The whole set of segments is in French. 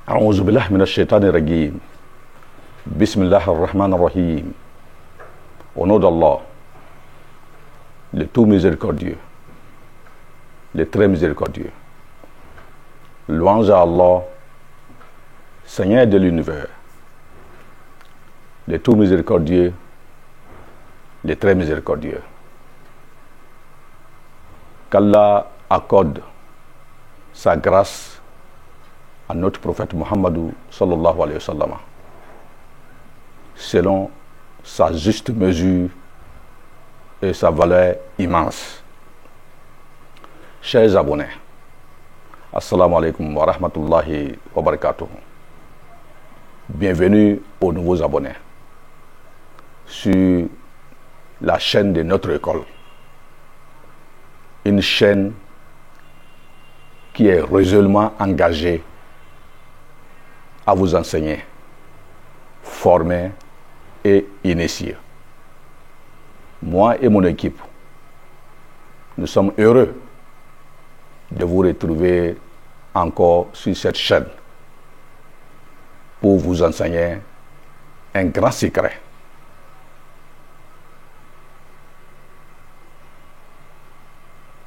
أعوذ بالله من الشيطان الرجيم. بسم الله الرحمن الرحيم. Au nom d'Allah, le tout miséricordieux, le très miséricordieux. Louange à Allah, Seigneur de l'univers, le tout miséricordieux, le très miséricordieux. Qu'Allah accorde sa grâce à notre prophète Muhammadou sallallahu alayhi wa sallam, selon sa juste mesure et sa valeur immense. Chers abonnés, assalamu alaikum wa rahmatullahi wa barakatuh. Bienvenue aux nouveaux abonnés sur la chaîne de notre école. Une chaîne qui est résolument engagée à vous enseigner, former et initier. Moi et mon équipe, nous sommes heureux de vous retrouver encore sur cette chaîne pour vous enseigner un grand secret.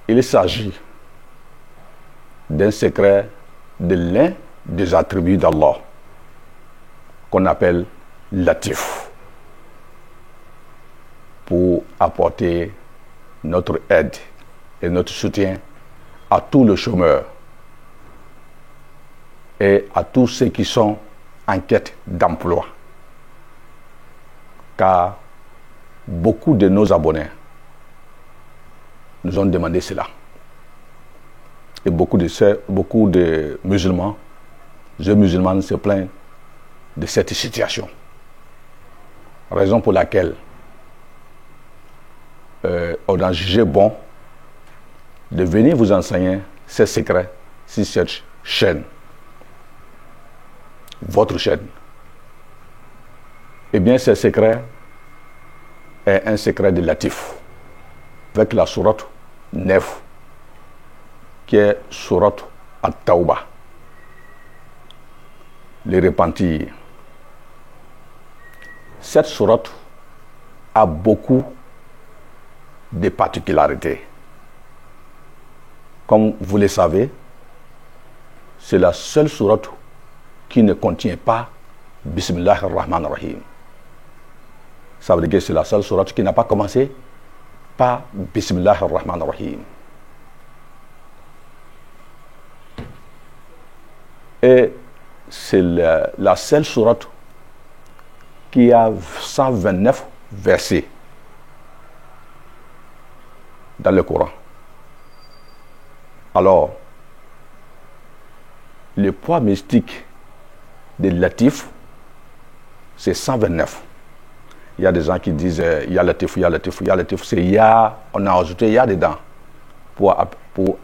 Il s'agit d'un secret de l'un des attributs d'Allah, qu'on appelle Latif, pour apporter notre aide et notre soutien à tous les chômeurs et à tous ceux qui sont en quête d'emploi. Car beaucoup de nos abonnés nous ont demandé cela. Et beaucoup de musulmans, jeunes musulmans se plaignent de cette situation. Raison pour laquelle on a jugé bon de venir vous enseigner ces secrets sur cette chaîne, votre chaîne. Eh bien, ce secret est un secret de Latif, avec la sourate 9, qui est sourate At-Tawbah, les repentir. Cette sourate a beaucoup de particularités. Comme vous le savez, c'est la seule sourate qui ne contient pas Bismillah ar-Rahman ar-Rahim. Ça veut dire que c'est la seule sourate qui n'a pas commencé par Bismillah ar-Rahman ar-Rahim. Et c'est la seule sourate qui a 129 versets dans le Coran. Alors, le poids mystique de Latif, c'est 129. Il y a des gens qui disent Ya Latif, Ya Latif, Ya Latif. C'est Ya, on a ajouté Ya dedans pour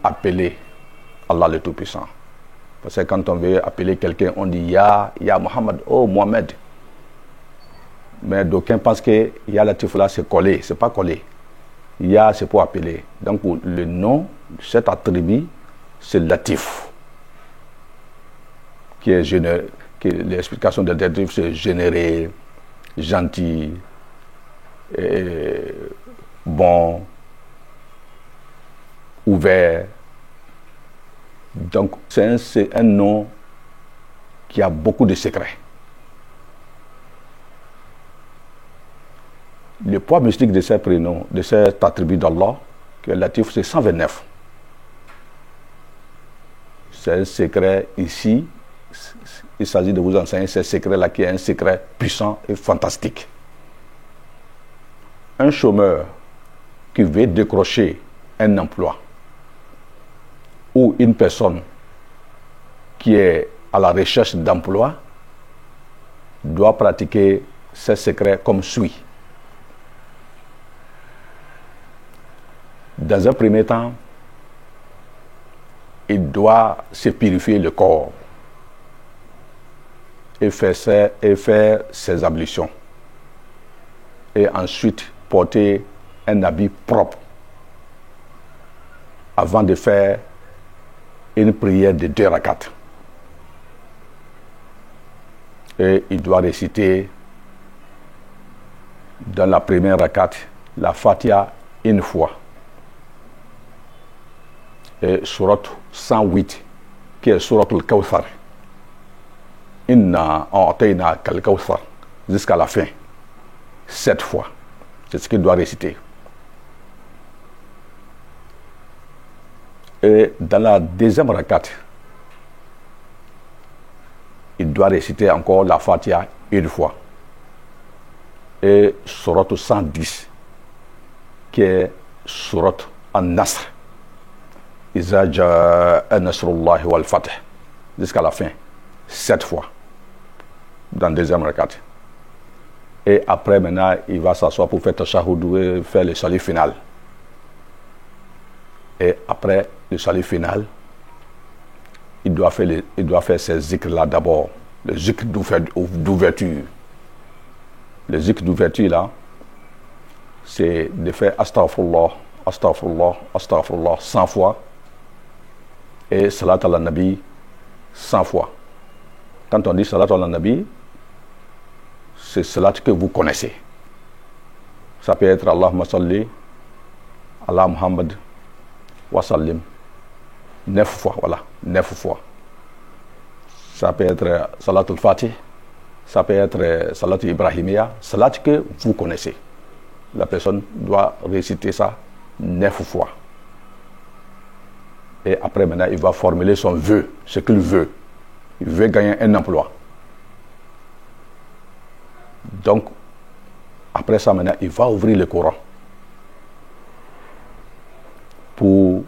appeler Allah le Tout-Puissant. Parce que quand on veut appeler quelqu'un, on dit Ya Muhammad, oh Mohamed. Mais d'aucuns pensent que Ya Latif là, c'est collé. C'est pas collé. Ya, c'est pour appeler. Donc, le nom de cet attribut, c'est Latif. Qui est généré. L'explication de Latif, c'est généré, gentil, bon, ouvert. Donc, c'est un nom qui a beaucoup de secrets. Le poids mystique de ces prénoms, de cet attribut d'Allah, qui est Latif, c'est 129. C'est un secret ici il s'agit de vous enseigner ce secret-là qui est un secret puissant et fantastique. Un chômeur qui veut décrocher un emploi ou une personne qui est à la recherche d'emploi doit pratiquer ce secret comme suit. Dans un premier temps, il doit se purifier le corps et faire ses ablutions. Et ensuite, porter un habit propre avant de faire une prière de 2 rakats. Et il doit réciter dans la première rakat la Fatiha une fois. Et surat 108 qui est surat al-Kawthar. Inna a'tayna kal-Kawthar jusqu'à la fin. 7 fois. C'est ce qu'il doit réciter. Et dans la deuxième rakat, il doit réciter encore la Fatiha une fois. Et surat 110 qui est surat an-Nasr. Iza ja'a nasrullahi wal fath jusqu'à la fin. 7 fois. Dans le deuxième rakat. Et après, maintenant, il va s'asseoir pour faire tashahhud et faire le salut final. Et après le salut final, il doit faire ces zikrs-là d'abord. Le zikr d'ouverture. Le zikr d'ouverture, là, c'est de faire astaghfirullah, astaghfirullah, astaghfirullah 100 fois. Et salat ala nabi 100 fois. Quand on dit salat ala nabi, c'est salat que vous connaissez. Ça peut être Allahumma salli ala Muhammad wa sallim 9 fois, voilà, 9 fois. Ça peut être salat al-Fatih, ça peut être salat ibrahimiya, salat que vous connaissez. La personne doit réciter ça 9 fois. Et après, maintenant, il va formuler son vœu, ce qu'il veut. Il veut gagner un emploi. Donc, après ça, maintenant, il va ouvrir le Coran pour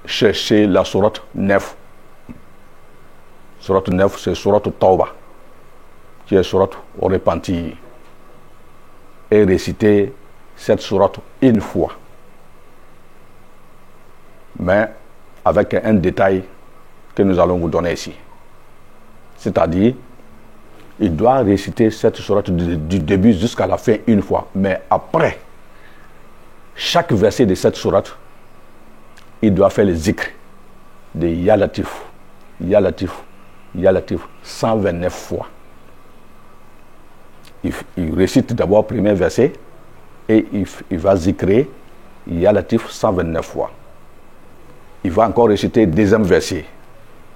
chercher la sourate 9. Sourate 9, c'est sourate Tawbah, qui est sourate au repentir. Et réciter cette sourate une fois. Mais avec un détail que nous allons vous donner ici. C'est-à-dire, il doit réciter cette sourate du début jusqu'à la fin une fois. Mais après, chaque verset de cette sourate, il doit faire le zikr de Ya Latif, Ya Latif, Ya Latif 129 fois. Il récite d'abord le premier verset et il va zikrer Ya Latif 129 fois. Il va encore réciter le deuxième verset.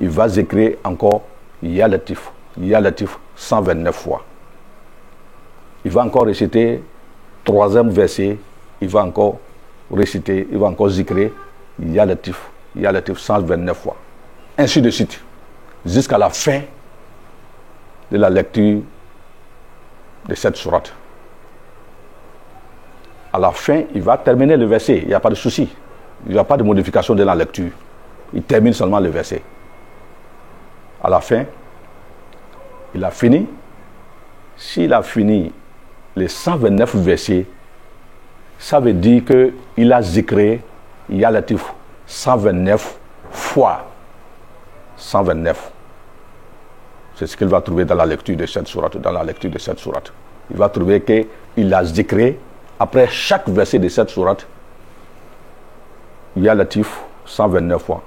Il va zikrer encore Ya Latif 129 fois. Il va encore réciter le troisième verset. Il va encore zikrer Ya Latif 129 fois. Ainsi de suite. Jusqu'à la fin de la lecture de cette sourate. À la fin, il va terminer le verset. Il n'y a pas de souci. Il n'y a pas de modification de la lecture. Il termine seulement le verset. À la fin, il a fini. S'il a fini les 129 versets, ça veut dire qu'il a zikré Ya Latif 129 fois. 129. C'est ce qu'il va trouver dans la lecture de cette sourate. Il va trouver qu'il a zikré après chaque verset de cette sourate Ya Latif 129 fois.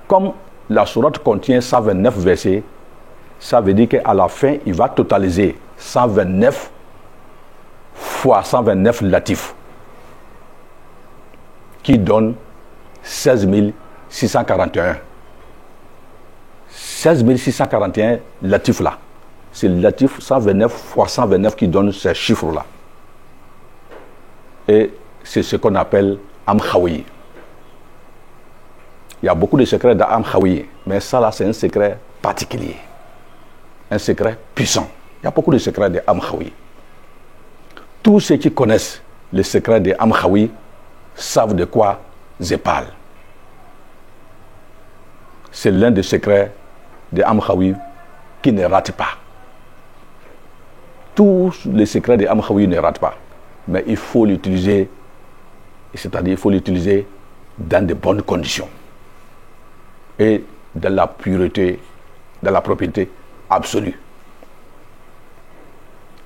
Comme la sourate contient 129 versets, ça veut dire qu'à la fin, il va totaliser 129 fois 129 latifs, qui donne 16 641. 16 641 latifs là. C'est le latif 129 fois 129 qui donne ces chiffres-là. Et c'est ce qu'on appelle Am Khawi. Il y a beaucoup de secrets d'Am Khawi, mais ça là c'est un secret particulier, un secret puissant. Il y a beaucoup de secrets des Amkhawi. Tous ceux qui connaissent les secrets des Amkhawi savent de quoi je parle. C'est l'un des secrets des Amkhawi qui ne rate pas. Tous les secrets des Amkhawi ne ratent pas. Mais il faut l'utiliser, c'est-à-dire il faut l'utiliser dans de bonnes conditions et dans la pureté, dans la propriété absolue.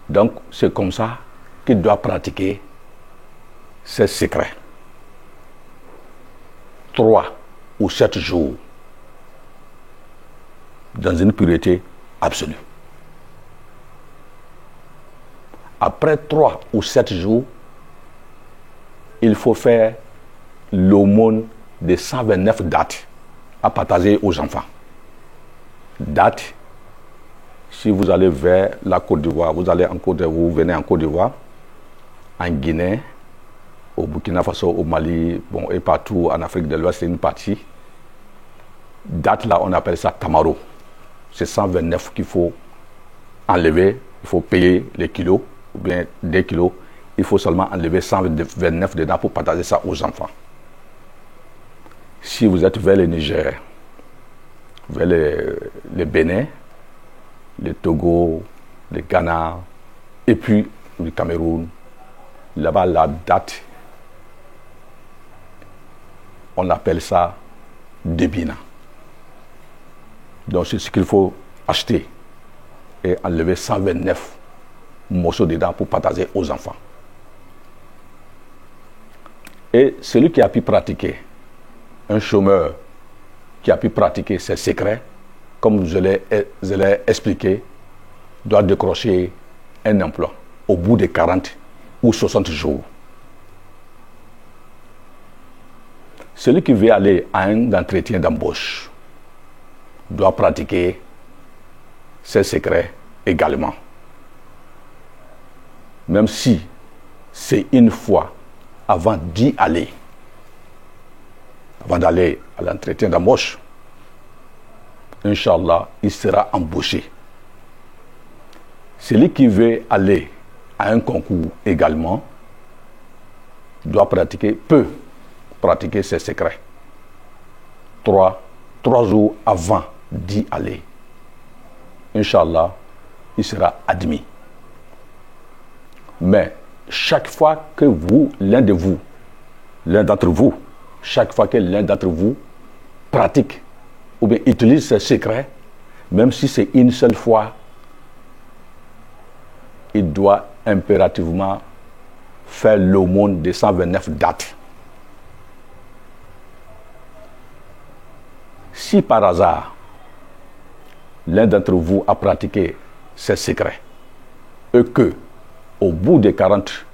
Donc c'est comme ça qu'il doit pratiquer ces secrets. 3 ou 7 jours dans une pureté absolue. Après 3 ou 7 jours, il faut faire l'aumône de 129 dates à partager aux enfants. Dates, si vous allez vers la Côte d'Ivoire, vous venez en Côte d'Ivoire, en Guinée, au Burkina Faso, au Mali, bon, et partout en Afrique de l'Ouest, c'est une partie. Date là, on appelle ça tamaro. C'est 129 qu'il faut enlever, il faut payer les kilos, ou bien des kilos. Il faut seulement enlever 129 dedans pour partager ça aux enfants. Si vous êtes vers le Niger, vers le Bénin, le Togo, le Ghana, et puis le Cameroun, là-bas, la date, on appelle ça débina. Donc c'est ce qu'il faut acheter et enlever 129 morceaux dedans pour partager aux enfants. Et celui qui a pu pratiquer, un chômeur qui a pu pratiquer ses secrets, comme je l'ai expliqué, doit décrocher un emploi au bout de 40 ou 60 jours. Celui qui veut aller à un entretien d'embauche doit pratiquer ses secrets également. Même si c'est une fois avant d'y aller, avant d'aller à l'entretien d'embauche, Inch'Allah, il sera embauché. Celui qui veut aller à un concours également peut pratiquer ses secrets. 3 jours avant d'y aller, Inch'Allah, il sera admis. Mais chaque fois que l'un d'entre vous, chaque fois que l'un d'entre vous pratique ou bien utilise ses secrets, même si c'est une seule fois, il doit impérativement faire l'aumône de 129 dates. Si par hasard, l'un d'entre vous a pratiqué ses secrets et que, au bout de 40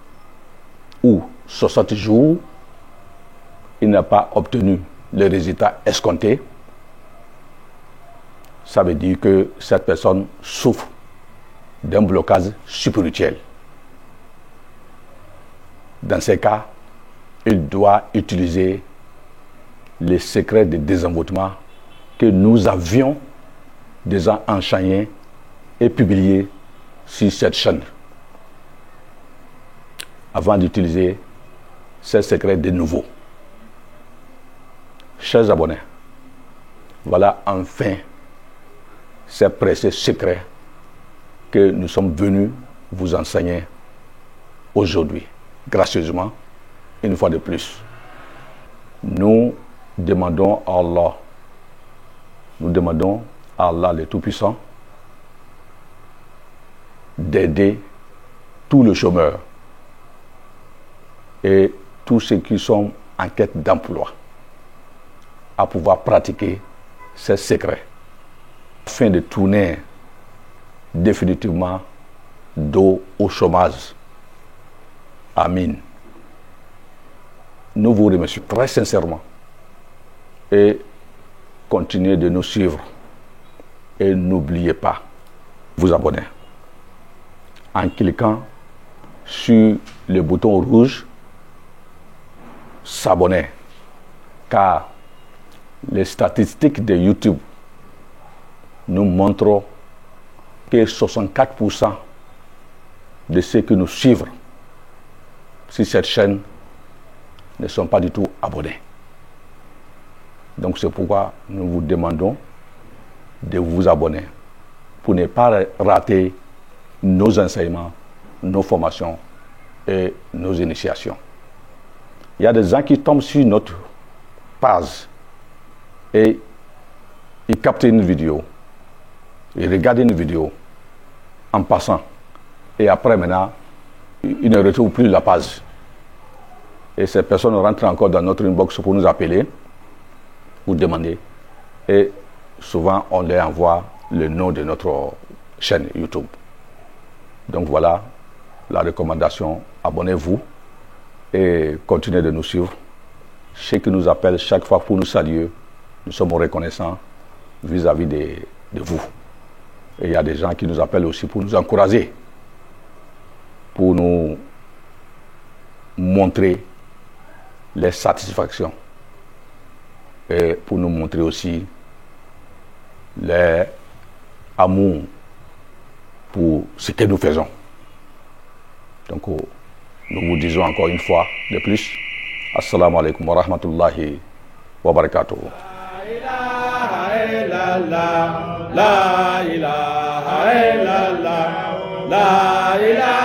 ou 60 jours, il n'a pas obtenu le résultat escompté, ça veut dire que cette personne souffre d'un blocage spirituel. Dans ces cas, il doit utiliser les secrets de désenvoûtement que nous avions déjà enchaînés et publiés sur cette chaîne. Avant d'utiliser ces secrets de nouveau. Chers abonnés, voilà enfin ces précieux secrets que nous sommes venus vous enseigner aujourd'hui, gracieusement, une fois de plus. Nous demandons à Allah le Tout-Puissant d'aider tous les chômeurs et tous ceux qui sont en quête d'emploi à pouvoir pratiquer ces secrets afin de tourner définitivement dos au chômage. Amin. Nous vous remercions très sincèrement et continuez de nous suivre et n'oubliez pas de vous abonner en cliquant sur le bouton rouge s'abonner, car les statistiques de YouTube nous montrons que 64% de ceux qui nous suivent sur cette chaîne ne sont pas du tout abonnés. Donc c'est pourquoi nous vous demandons de vous abonner pour ne pas rater nos enseignements, nos formations et nos initiations. Il y a des gens qui tombent sur notre page et ils captent une vidéo, ils regardent une vidéo en passant et après maintenant, ils ne retrouvent plus la page. Et ces personnes rentrent encore dans notre inbox pour nous appeler, pour demander. Et souvent, on leur envoie le nom de notre chaîne YouTube. Donc voilà la recommandation. Abonnez-vous et continuez de nous suivre. Ceux qui nous appellent chaque fois pour nous saluer, nous sommes reconnaissants vis-à-vis de vous. Et il y a des gens qui nous appellent aussi pour nous encourager, pour nous montrer les satisfactions et pour nous montrer aussi l'amour pour ce que nous faisons. Donc, nous vous disons encore une fois de plus, Assalamu alaikum wa rahmatullahi wa barakatuh. La ilaha illallah, la ilaha